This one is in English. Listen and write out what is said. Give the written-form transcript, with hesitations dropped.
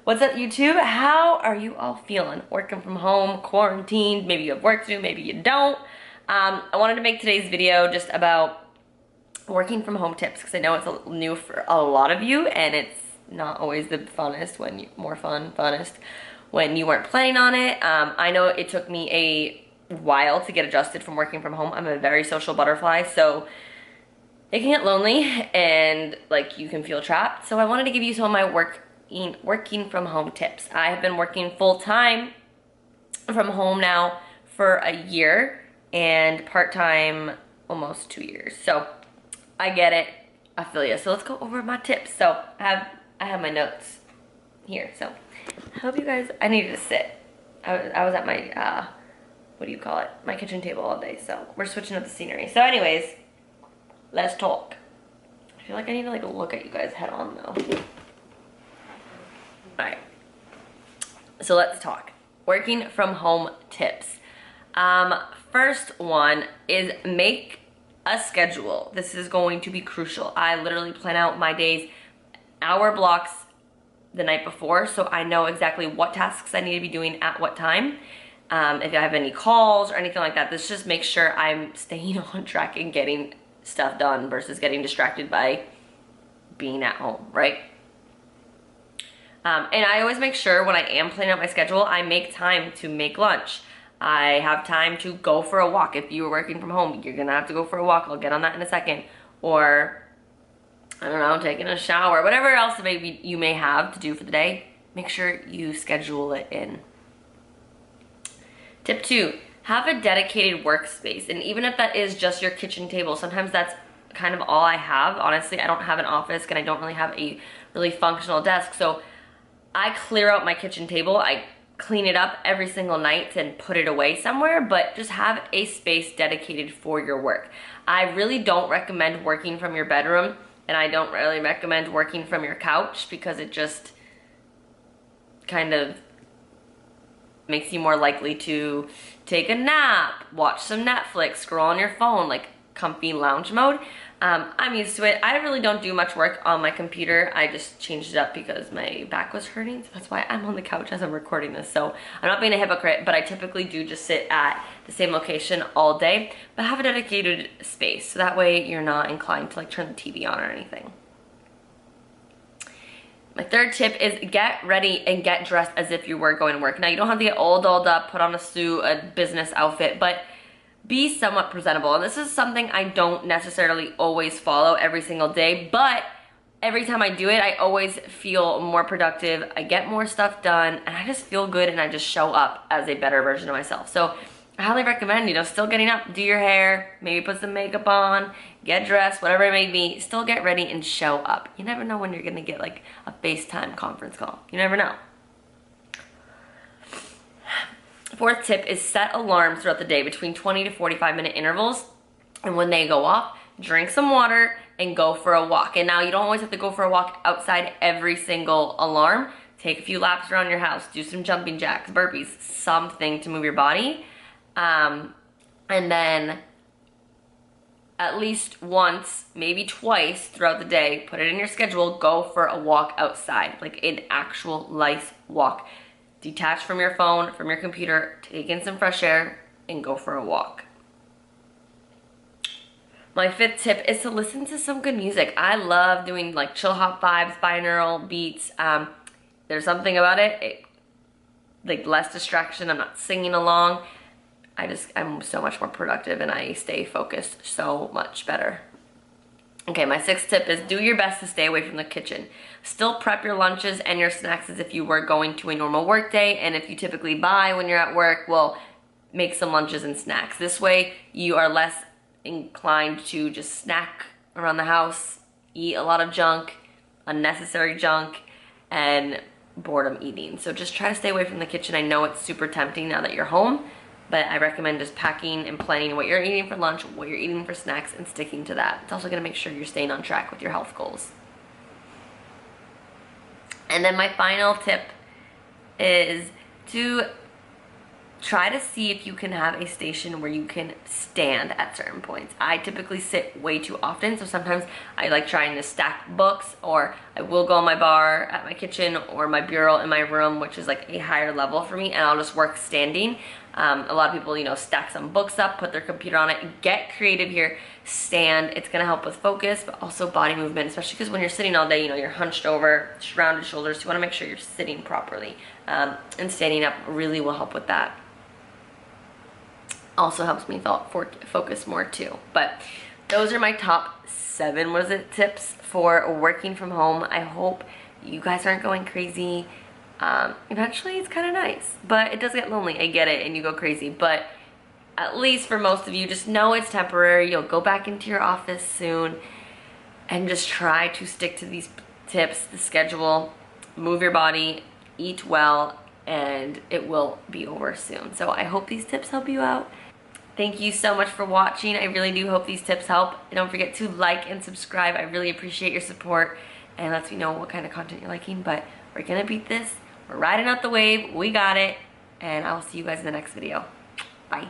What's up, YouTube? How are you all feeling? Working from home, quarantined, maybe you have work to do, maybe you don't. I wanted to make today's video just about working from home tips because I know it's new for a lot of you and it's not always the funnest funnest when you weren't planning on it. I know it took me a while to get adjusted from working from home. I'm a very social butterfly, so it can get lonely and like you can feel trapped. So I wanted to give you some of my working from home tips. I have been working full-time from home now for a year and part-time almost 2 years. So I get it. I feel you. So let's go over my tips. So I have my notes here. So I hope you guys, I needed to sit. I was at my, what do you call it? My kitchen table all day. So we're switching up the scenery. So anyways, let's talk. I feel like I need to like look at you guys head on though. Alright, so let's talk. Working from home tips. First one is make a schedule. This is going to be crucial. I literally plan out my days, hour blocks the night before, so I know exactly what tasks I need to be doing at what time. If I have any calls or anything like that, this just makes sure I'm staying on track and getting stuff done versus getting distracted by being at home, right? And I always make sure when I am planning out my schedule, I make time to make lunch. I have time to go for a walk. If you were working from home, you're gonna have to go for a walk. I'll get on that in a second. Or, I don't know, taking a shower, whatever else maybe you may have to do for the day, make sure you schedule it in. Tip 2, have a dedicated workspace. And even if that is just your kitchen table, sometimes that's kind of all I have. Honestly, I don't have an office and I don't really have a really functional desk. So I clear out my kitchen table. I clean it up every single night and put it away somewhere, but just have a space dedicated for your work. I really don't recommend working from your bedroom, and I don't really recommend working from your couch because it just kind of makes you more likely to take a nap, watch some Netflix, scroll on your phone, like comfy lounge mode. I'm used to it. I really don't do much work on my computer. I just changed it up because my back was hurting, so that's why I'm on the couch as I'm recording this. So I'm not being a hypocrite, but I typically do just sit at the same location all day, but have a dedicated space, so that way you're not inclined to like turn the TV on or anything. My third tip is get ready and get dressed as if you were going to work. Now, you don't have to get all dolled up, put on a suit, a business outfit, but be somewhat presentable. And this is something I don't necessarily always follow every single day, but every time I do it, I always feel more productive. I get more stuff done and I just feel good and I just show up as a better version of myself. So I highly recommend, still getting up, do your hair, maybe put some makeup on, get dressed, whatever it may be, still get ready and show up. You never know when you're gonna get like a FaceTime conference call. You never know. Fourth tip is set alarms throughout the day between 20 to 45-minute intervals. And when they go off, drink some water and go for a walk. And now you don't always have to go for a walk outside every single alarm. Take a few laps around your house, do some jumping jacks, burpees, something to move your body. And then at least once, maybe twice throughout the day, put it in your schedule, go for a walk outside, like an actual nice walk. Detach from your phone, from your computer, take in some fresh air, and go for a walk. My fifth tip is to listen to some good music. I love doing like chill hop vibes, binaural beats. There's something about it, like less distraction. I'm not singing along. I'm so much more productive and I stay focused so much better. Okay, my sixth tip is do your best to stay away from the kitchen. Still prep your lunches and your snacks as if you were going to a normal work day, and if you typically buy when you're at work, well, make some lunches and snacks. This way you are less inclined to just snack around the house, eat a lot of junk, unnecessary junk, and boredom eating. So just try to stay away from the kitchen. I know it's super tempting now that you're home, but I recommend just packing and planning what you're eating for lunch, what you're eating for snacks, and sticking to that. It's also gonna make sure you're staying on track with your health goals. And then my final tip is to try to see if you can have a station where you can stand at certain points. I typically sit way too often, so sometimes I like trying to stack books, or I will go on my bar at my kitchen or my bureau in my room, which is like a higher level for me, and I'll just work standing. A lot of people, you know, stack some books up, put their computer on it, get creative here, stand. It's gonna help with focus, but also body movement, especially because when you're sitting all day, you know, you're hunched over, rounded shoulders, so you wanna make sure you're sitting properly. And standing up really will help with that. Also helps me focus more too. But those are my top 7, tips for working from home. I hope you guys aren't going crazy. Eventually it's kind of nice, but it does get lonely. I get it, and you go crazy, but at least for most of you, just know it's temporary. You'll go back into your office soon, and just try to stick to these tips, the schedule, move your body, eat well, and it will be over soon. So I hope these tips help you out. Thank you so much for watching. I really do hope these tips help. And don't forget to like and subscribe. I really appreciate your support, and lets me know what kind of content you're liking. But we're gonna beat this. We're riding out the wave. We got it. And I'll see you guys in the next video. Bye.